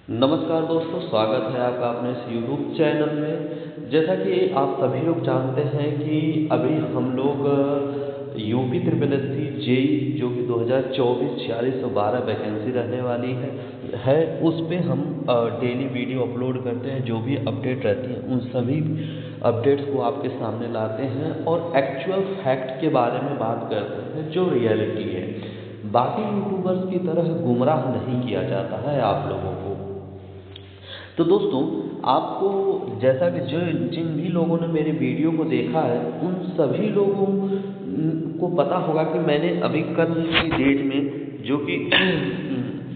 नमस्कार दोस्तों, स्वागत है आपका अपने इस यूट्यूब चैनल में। जैसा कि आप सभी लोग जानते हैं कि अभी हम लोग UP triple S C JE जो कि 2024 4612 वैकेंसी रहने वाली है उस पे हम डेली वीडियो अपलोड करते हैं। जो भी अपडेट रहती है उन सभी अपडेट्स को आपके सामने लाते हैं और एक्चुअल फैक्ट के बारे में बात करते हैं जो रियलिटी है। बाकी यूट्यूबर्स की तरह गुमराह नहीं किया जाता है आप लोगों को। तो दोस्तों, आपको जैसा कि जो जिन भी लोगों ने मेरे वीडियो को देखा है उन सभी लोगों को पता होगा कि मैंने अभी कल की डेट में जो कि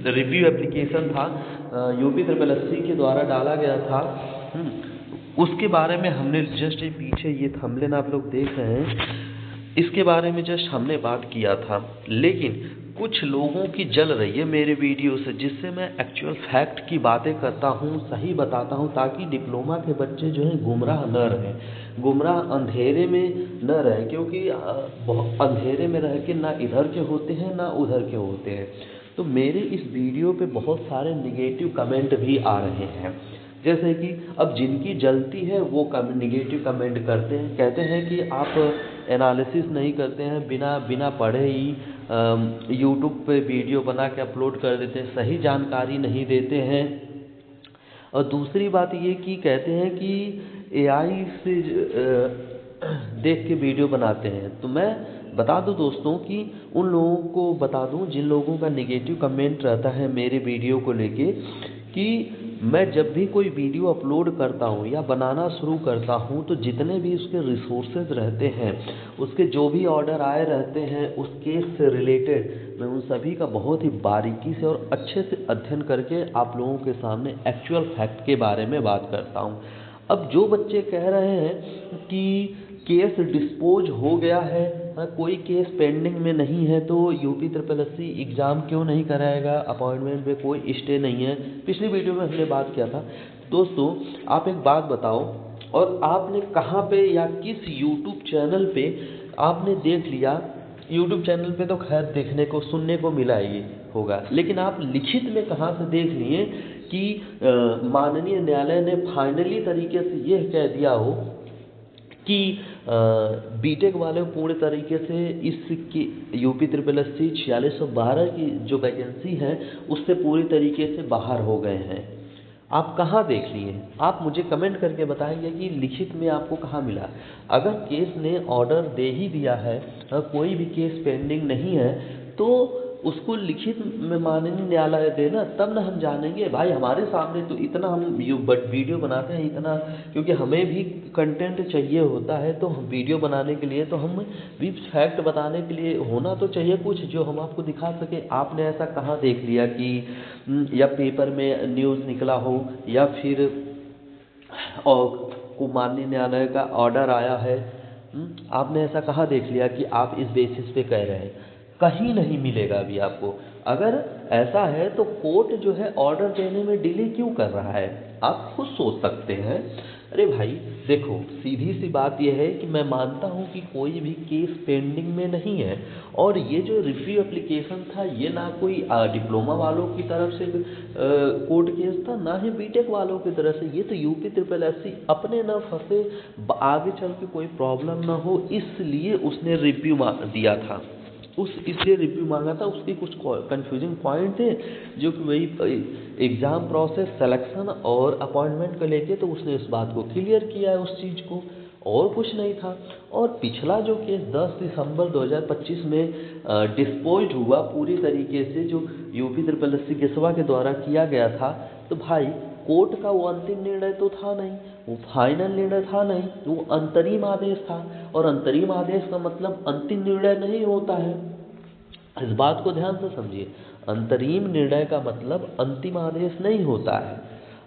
रिव्यू एप्लीकेशन था यूपी ट्रिपल एस सी के द्वारा डाला गया था, उसके बारे में हमने जस्ट पीछे ये थंबनेल आप लोग देख रहे हैं, इसके बारे में जस्ट हमने बात किया था। लेकिन कुछ लोगों की जल रही है मेरे वीडियो से, जिससे मैं एक्चुअल फैक्ट की बातें करता हूँ, सही बताता हूँ, ताकि डिप्लोमा के बच्चे जो हैं गुमराह न रहें, गुमराह अंधेरे में न रहें। क्योंकि बहुत अंधेरे में रह के ना इधर के होते हैं ना उधर के होते हैं। तो मेरे इस वीडियो पे बहुत सारे निगेटिव कमेंट भी आ रहे हैं। जैसे कि अब जिनकी जलती है वो निगेटिव कमेंट करते हैं, कहते हैं कि आप एनालिसिस नहीं करते हैं, बिना बिना पढ़े ही यूट्यूब पे वीडियो बना के अपलोड कर देते हैं, सही जानकारी नहीं देते हैं। और दूसरी बात ये कि कहते हैं कि एआई से देख के वीडियो बनाते हैं। तो मैं बता दूं दोस्तों कि उन लोगों को बता दूं जिन लोगों का नेगेटिव कमेंट रहता है मेरे वीडियो को लेके, कि मैं जब भी कोई वीडियो अपलोड करता हूँ या बनाना शुरू करता हूँ तो जितने भी उसके रिसोर्सेज रहते हैं, उसके जो भी ऑर्डर आए रहते हैं, उस केस से रिलेटेड मैं उन सभी का बहुत ही बारीकी से और अच्छे से अध्ययन करके आप लोगों के सामने एक्चुअल फैक्ट के बारे में बात करता हूँ। अब जो बच्चे कह रहे हैं कि केस डिस्पोज हो गया है, कोई केस पेंडिंग में नहीं है, तो UP triple S C exam क्यों नहीं कराएगा, अपॉइंटमेंट पे कोई स्टे नहीं है। पिछली वीडियो में हमने बात किया था। दोस्तों, आप एक बात बताओ, और आपने कहाँ पे या किस यूट्यूब चैनल पे आपने देख लिया? यूट्यूब चैनल पे तो खैर देखने को सुनने को मिला ही होगा, लेकिन आप लिखित में कहाँ से देख लिए कि माननीय न्यायालय ने फाइनली तरीके से यह कह दिया हो कि बीटेक वाले पूर्ण तरीके से इसकी यूपी ट्रिपल एस सी 4612 की जो वैकेंसी है उससे पूरी तरीके से बाहर हो गए हैं। आप कहाँ देख लिए? आप मुझे कमेंट करके बताएंगे कि लिखित में आपको कहाँ मिला। अगर केस ने ऑर्डर दे ही दिया है, कोई भी केस पेंडिंग नहीं है, तो उसको लिखित में माननीय न्यायालय देना, तब ना हम जानेंगे। भाई हमारे सामने तो इतना हम वीडियो बनाते हैं इतना, क्योंकि हमें भी कंटेंट चाहिए होता है, तो हम वीडियो बनाने के लिए तो हम भी फैक्ट बताने के लिए होना तो चाहिए कुछ जो हम आपको दिखा सके। आपने ऐसा कहाँ देख लिया कि या पेपर में न्यूज़ निकला हो या फिर और को माननीय न्यायालय का ऑर्डर आया है, आपने ऐसा कहाँ देख लिया कि आप इस बेसिस पे कह रहे हैं? कहीं नहीं मिलेगा अभी आपको। अगर ऐसा है तो कोर्ट जो है ऑर्डर देने में डिले क्यों कर रहा है? आप खुद सोच सकते हैं। अरे भाई देखो, सीधी सी बात यह है कि मैं मानता हूँ कि कोई भी केस पेंडिंग में नहीं है, और ये जो रिव्यू एप्लीकेशन था ये ना कोई डिप्लोमा वालों की तरफ से कोर्ट केस था, ना ही बीटेक वालों की तरफ से। ये तो यूपी ट्रिपल एस सी अपने ना फंसे, आगे चल के कोई प्रॉब्लम ना हो, इसलिए उसने रिव्यू दिया था। इसलिए रिव्यू मांगा था। उसके कुछ कंफ्यूजिंग पॉइंट थे जो कि वही एग्ज़ाम प्रोसेस, सिलेक्शन और अपॉइंटमेंट को लेके, तो उसने इस बात को क्लियर किया है उस चीज़ को, और कुछ नहीं था। और पिछला जो केस 10 दिसंबर 2025 में डिस्पोज्ड हुआ पूरी तरीके से, जो यूपी ट्रिपल एस सी गेसवा के द्वारा किया गया था, तो भाई कोर्ट का वो अंतिम निर्णय तो था नहीं, वो फाइनल निर्णय था नहीं, वो अंतरिम आदेश था। और अंतरिम आदेश का मतलब अंतिम निर्णय नहीं होता है। इस बात को ध्यान से समझिए, अंतरिम निर्णय का मतलब अंतिम आदेश नहीं होता है।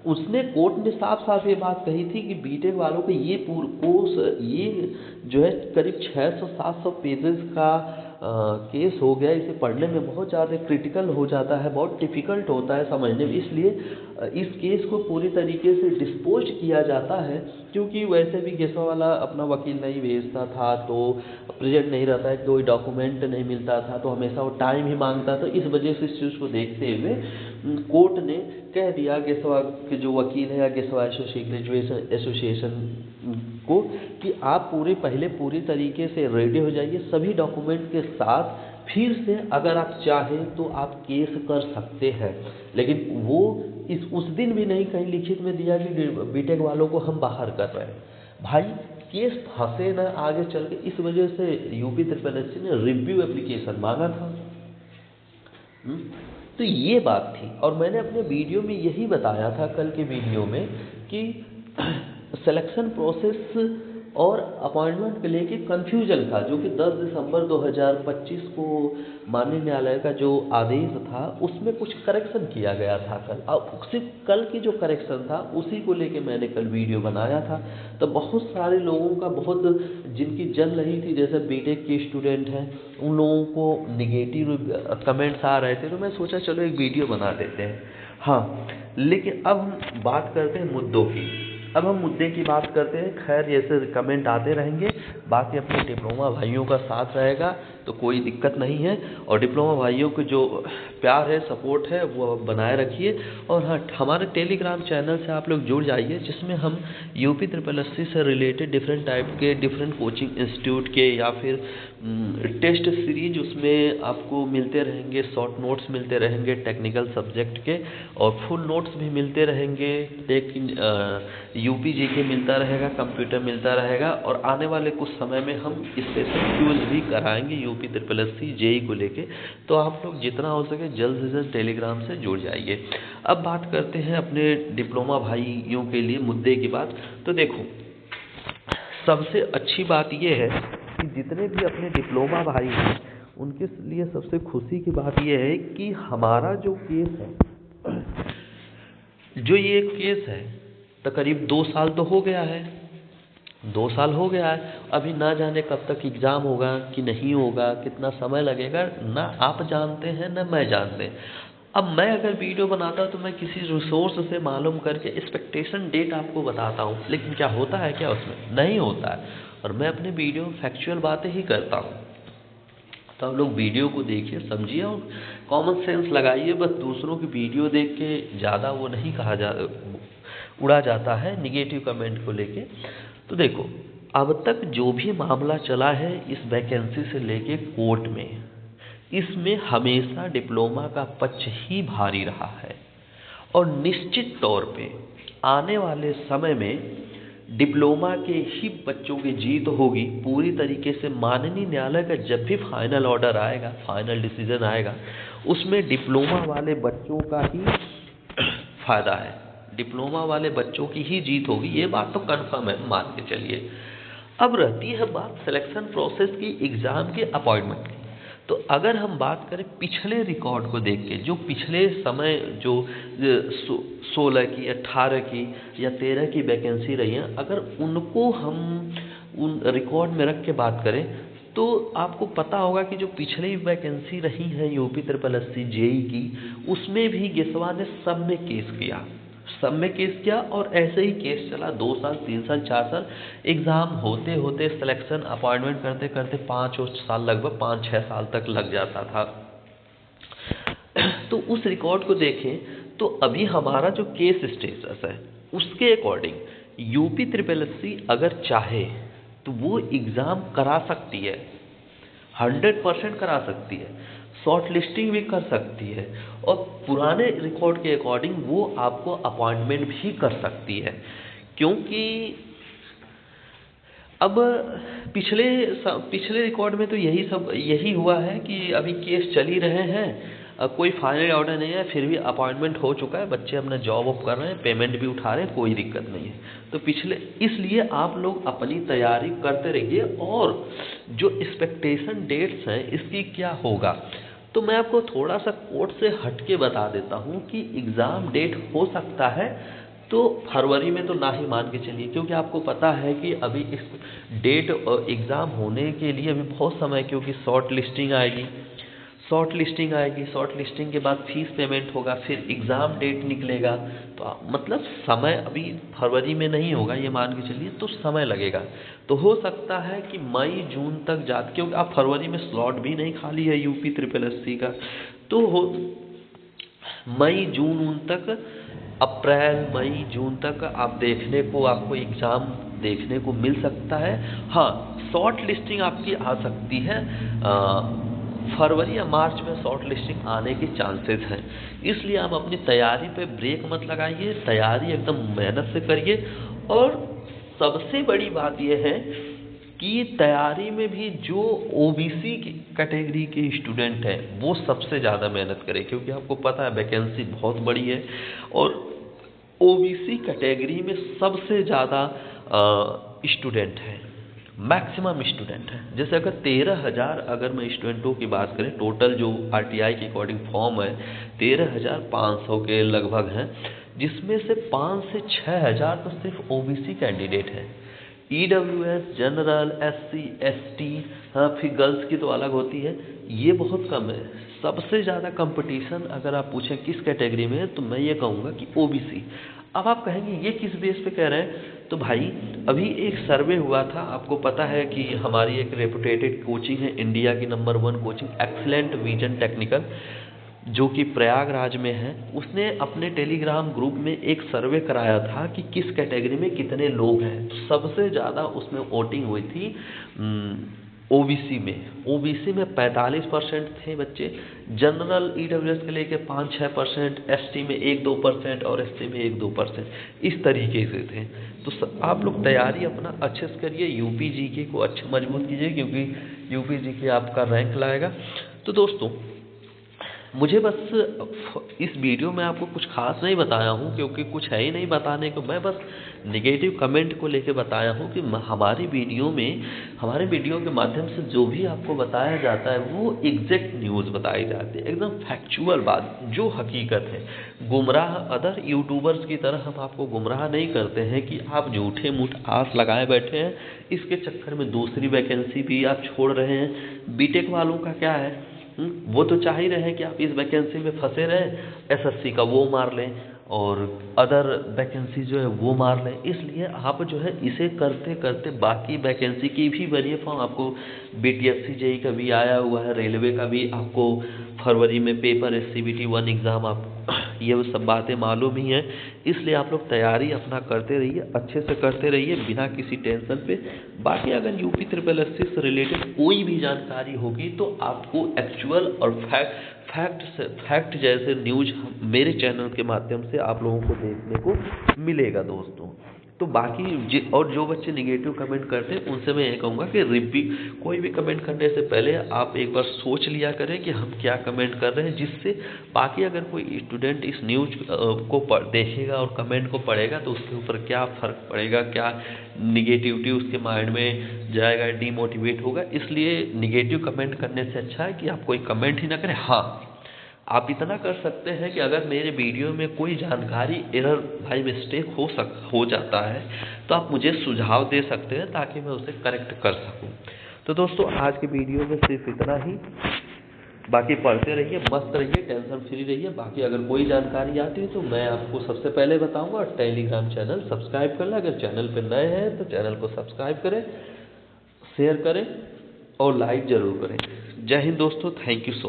उसने कोर्ट ने साफ साफ ये बात कही थी कि बीटेक वालों को ये कोर्स, ये जो है करीब 600-700 पेजेस का केस हो गया, इसे पढ़ने में बहुत ज़्यादा क्रिटिकल हो जाता है, बहुत डिफ़िकल्ट होता है समझने में, इसलिए इस केस को पूरी तरीके से डिस्पोज किया जाता है। क्योंकि वैसे भी गेसवा वाला अपना वकील नहीं भेजता था, तो प्रेजेंट नहीं रहता है, कोई डॉक्यूमेंट नहीं मिलता था, तो हमेशा वो टाइम ही मांगता था। इस वजह से इस चीज़ को देखते हुए कोर्ट ने कह दिया गेसवा के जो वकील है या गेसवा ग्रेजुएशन एसोसिएशन को कि आप पहले पूरी तरीके से रेडी हो जाइए सभी डॉक्यूमेंट के साथ, फिर से अगर आप चाहें तो आप केस कर सकते हैं। लेकिन वो उस दिन भी नहीं कहीं लिखित में दिया कि बीटेक वालों को हम बाहर कर रहे हैं। भाई केस फंसे ना आगे चल के, इस वजह से यूपी ट्रिपल एससी ने रिव्यू एप्लीकेशन मांगा था। तो ये बात थी, और मैंने अपने वीडियो में यही बताया था कल के वीडियो में कि सिलेक्शन प्रोसेस और अपॉइंटमेंट को लेके कन्फ्यूजन था, जो कि 10 दिसंबर 2025 को माननीय न्यायालय का जो आदेश था उसमें कुछ करेक्शन किया गया था कल। अब सिर्फ कल की जो करेक्शन था उसी को लेके मैंने कल वीडियो बनाया था। तो बहुत सारे लोगों का जिनकी जल रही थी, जैसे बीटेक के स्टूडेंट हैं, उन लोगों को निगेटिव कमेंट्स आ रहे थे, तो मैं सोचा चलो एक वीडियो बना देते हैं। हाँ, लेकिन अब हम बात करते हैं मुद्दों की। अब हम मुद्दे की बात करते हैं। खैर ऐसे कमेंट आते रहेंगे, बाकी अपने डिप्लोमा भाइयों का साथ रहेगा तो कोई दिक्कत नहीं है, और डिप्लोमा भाइयों को जो प्यार है, सपोर्ट है, वो बनाए रखिए। और हाँ, हमारे टेलीग्राम चैनल से आप लोग जुड़ जाइए, जिसमें हम यूपी ट्रिपल एससी से रिलेटेड डिफरेंट टाइप के डिफरेंट कोचिंग इंस्टीट्यूट के या फिर टेस्ट सीरीज उसमें आपको मिलते रहेंगे, शॉर्ट नोट्स मिलते रहेंगे टेक्निकल सब्जेक्ट के, और फुल नोट्स भी मिलते रहेंगे। एक यूपी जीके मिलता रहेगा, कंप्यूटर मिलता रहेगा, और आने वाले कुछ समय में हम स्पेशल क्यूज भी कराएंगे यूपी ट्रिपल एससी जेई को लेके। तो आप लोग जितना हो सके जल्द से जल्द टेलीग्राम से जुड़ जाइए। अब बात करते हैं अपने डिप्लोमा भाइयों के लिए मुद्दे की बात। तो देखो, सबसे अच्छी बात यह है कि जितने भी अपने डिप्लोमा भाई हैं उनके लिए सबसे खुशी की बात यह है कि हमारा जो केस है, जो ये केस है, तो करीब 2 साल तो हो गया है। 2 साल हो गया है, अभी ना जाने कब तक एग्ज़ाम होगा कि नहीं होगा, कितना समय लगेगा, ना आप जानते हैं ना मैं जानते। अब मैं अगर वीडियो बनाता तो मैं किसी रिसोर्स से मालूम करके एक्सपेक्टेशन डेट आपको बताता हूँ, लेकिन क्या होता है, क्या उसमें नहीं होता है। और मैं अपने वीडियो में फैक्चुअल बातें ही करता हूँ। तो आप लोग वीडियो को देखिए, समझिए और कॉमन सेंस लगाइए। बस दूसरों की वीडियो देख के ज़्यादा वो नहीं उड़ा जाता है निगेटिव कमेंट को लेके। तो देखो, अब तक जो भी मामला चला है इस वैकेंसी से लेके कोर्ट में, इसमें हमेशा डिप्लोमा का पक्ष ही भारी रहा है, और निश्चित तौर पे आने वाले समय में डिप्लोमा के ही बच्चों की जीत होगी पूरी तरीके से। माननीय न्यायालय का जब भी फाइनल ऑर्डर आएगा, फाइनल डिसीजन आएगा, उसमें डिप्लोमा वाले बच्चों का ही फायदा है, डिप्लोमा वाले बच्चों की ही जीत होगी, ये बात तो कन्फर्म है, मान के चलिए। अब रहती है बात सिलेक्शन प्रोसेस की, एग्ज़ाम के अपॉइंटमेंट की। तो अगर हम बात करें पिछले रिकॉर्ड को देख के, जो पिछले समय जो 16 की, 18 की या 13 की वैकेंसी रही हैं, अगर उनको हम उन रिकॉर्ड में रख के बात करें तो आपको पता होगा कि जो पिछली वैकेंसी रही है यूपी ट्रिपल एससी जेई की, उसमें भी गेसवा ने सब में केस किया, और ऐसे ही केस चला 2 साल, 3 साल, 4 साल। एग्ज़ाम होते होते, सिलेक्शन अपॉइंटमेंट करते करते 5 साल, लगभग 5-6 साल तक लग जाता था। तो उस रिकॉर्ड को देखें तो अभी हमारा जो केस स्टेटस है उसके अकॉर्डिंग यूपी ट्रिपल एससी अगर चाहे तो वो एग्ज़ाम करा सकती है, 100% करा सकती है, शॉर्ट लिस्टिंग भी कर सकती है, और पुराने रिकॉर्ड के अकॉर्डिंग वो आपको अपॉइंटमेंट भी कर सकती है। क्योंकि अब पिछले रिकॉर्ड में तो यही हुआ है कि अभी केस चल ही रहे हैं, कोई फाइनल ऑर्डर नहीं है, फिर भी अपॉइंटमेंट हो चुका है, बच्चे अपना जॉब वॉब कर रहे हैं, पेमेंट भी उठा रहे हैं, कोई दिक्कत नहीं है। तो इसलिए आप लोग अपनी तैयारी करते रहिए, और जो एक्सपेक्टेशन डेट्स हैं इसकी क्या होगा, तो मैं आपको थोड़ा सा कोर्ट से हट के बता देता हूँ कि एग्ज़ाम डेट हो सकता है तो फरवरी में तो ना ही मान के चलिए, क्योंकि आपको पता है कि अभी इस डेट एग्ज़ाम होने के लिए अभी बहुत समय, क्योंकि शॉर्ट लिस्टिंग आएगी, शॉर्ट लिस्टिंग के बाद फीस पेमेंट होगा, फिर एग्ज़ाम डेट निकलेगा। तो मतलब समय अभी फरवरी में नहीं होगा, ये मान के चलिए, तो समय लगेगा। तो हो सकता है कि मई जून तक क्योंकि अब फरवरी में स्लॉट भी नहीं खाली है यूपी ट्रिपल एससी का, तो मई जून उन तक, अप्रैल मई जून तक आप देखने को, आपको एग्ज़ाम देखने को मिल सकता है। हाँ, शॉर्ट लिस्टिंग आपकी आ सकती है, फरवरी या मार्च में शॉर्ट लिस्टिंग आने के चांसेस हैं। इसलिए आप अपनी तैयारी पे ब्रेक मत लगाइए, तैयारी एकदम मेहनत से करिए। और सबसे बड़ी बात यह है कि तैयारी में भी जो ओबीसी की कैटेगरी के स्टूडेंट हैं वो सबसे ज़्यादा मेहनत करें, क्योंकि आपको पता है वैकेंसी बहुत बड़ी है और ओबीसी कैटेगरी में सबसे ज़्यादा स्टूडेंट हैं, मैक्सिमम स्टूडेंट हैं। जैसे अगर 13,000 अगर मैं स्टूडेंटों की बात करें, टोटल जो आरटीआई के अकॉर्डिंग फॉर्म है 13,500 के लगभग हैं, जिसमें से 5 से 6,000 तो सिर्फ ओबीसी कैंडिडेट हैं। ईडब्ल्यूएस, जनरल, एससी, एसटी, हाँ फिर गर्ल्स की तो अलग होती है, ये बहुत कम है। सबसे ज़्यादा कंपटीशन अगर आप पूछें किस कैटेगरी में है, तो मैं ये कहूँगा कि ओबीसी। अब आप कहेंगे ये किस बेस पे कह रहे हैं, तो भाई अभी एक सर्वे हुआ था, आपको पता है कि हमारी एक रेपुटेटेड कोचिंग है, इंडिया की number 1 coaching excellent vision technical, जो कि प्रयागराज में है। उसने अपने टेलीग्राम ग्रुप में एक सर्वे कराया था कि किस कैटेगरी में कितने लोग हैं, तो सबसे ज़्यादा उसमें वोटिंग हुई थी ओबीसी में। ओबीसी में 45% थे बच्चे, जनरल ईडब्ल्यूएस के लेके 5-6%, एसटी में 1-2% और एससी में 1-2%, इस तरीके से थे। तो आप लोग तैयारी अपना अच्छे से करिए, यूपी जीके को अच्छे मजबूत कीजिए, क्योंकि यूपी जीके आपका रैंक लाएगा। तो दोस्तों मुझे बस इस वीडियो में आपको कुछ खास नहीं बताया हूँ, क्योंकि कुछ है ही नहीं बताने को। मैं बस नेगेटिव कमेंट को लेके बताया हूँ कि हमारे वीडियो के माध्यम से जो भी आपको बताया जाता है वो एग्जैक्ट न्यूज़ बताई जाती है, एकदम फैक्चुअल बात, जो हकीकत है। गुमराह अदर यूट्यूबर्स की तरह हम आपको गुमराह नहीं करते हैं कि आप झूठे मूठ आस लगाए बैठे हैं, इसके चक्कर में दूसरी वैकेंसी भी आप छोड़ रहे हैं। बीटेक वालों का क्या है, वो तो चाह ही रहे हैं कि आप इस वैकेंसी में फंसे रहें, एसएससी का वो मार लें और अदर वैकेंसी जो है वो मार लें। इसलिए आप जो है इसे करते करते बाकी वैकेंसी की भी भरिए फॉर्म। आपको बीटीएससी जेई का भी आया हुआ है, रेलवे का भी आपको फरवरी में पेपर, एससीबीटी 1 एग्ज़ाम, आप ये सब बातें मालूम ही हैं। इसलिए आप लोग तैयारी अपना करते रहिए, अच्छे से करते रहिए बिना किसी टेंशन पे। बाकी अगर यूपी SSSC से रिलेटेड कोई भी जानकारी होगी तो आपको एक्चुअल और फैक्ट जैसे न्यूज मेरे चैनल के माध्यम से आप लोगों को देखने को मिलेगा दोस्तों। तो बाकी और जो बच्चे निगेटिव कमेंट करते हैं उनसे मैं ये कहूँगा कि कोई भी कमेंट करने से पहले आप एक बार सोच लिया करें कि हम क्या कमेंट कर रहे हैं, जिससे बाकी अगर कोई स्टूडेंट इस न्यूज़ को देखेगा और कमेंट को पढ़ेगा तो उसके ऊपर क्या फ़र्क पड़ेगा, क्या निगेटिविटी उसके माइंड में जाएगा, डीमोटिवेट होगा। इसलिए निगेटिव कमेंट करने से अच्छा है कि आप कोई कमेंट ही ना करें। हाँ, आप इतना कर सकते हैं कि अगर मेरे वीडियो में कोई जानकारी एरर भाई मिस्टेक हो जाता है तो आप मुझे सुझाव दे सकते हैं, ताकि मैं उसे करेक्ट कर सकूं। तो दोस्तों आज के वीडियो में सिर्फ इतना ही। बाकी पढ़ते रहिए, मस्त रहिए, टेंशन फ्री रहिए। बाकी अगर कोई जानकारी आती है तो मैं आपको सबसे पहले बताऊंगा। और टेलीग्राम चैनल सब्सक्राइब कर लें, अगर चैनल पर नए हैं तो चैनल को सब्सक्राइब करें, शेयर करें और लाइक ज़रूर करें। जय हिंद दोस्तों, थैंक यू सो मच।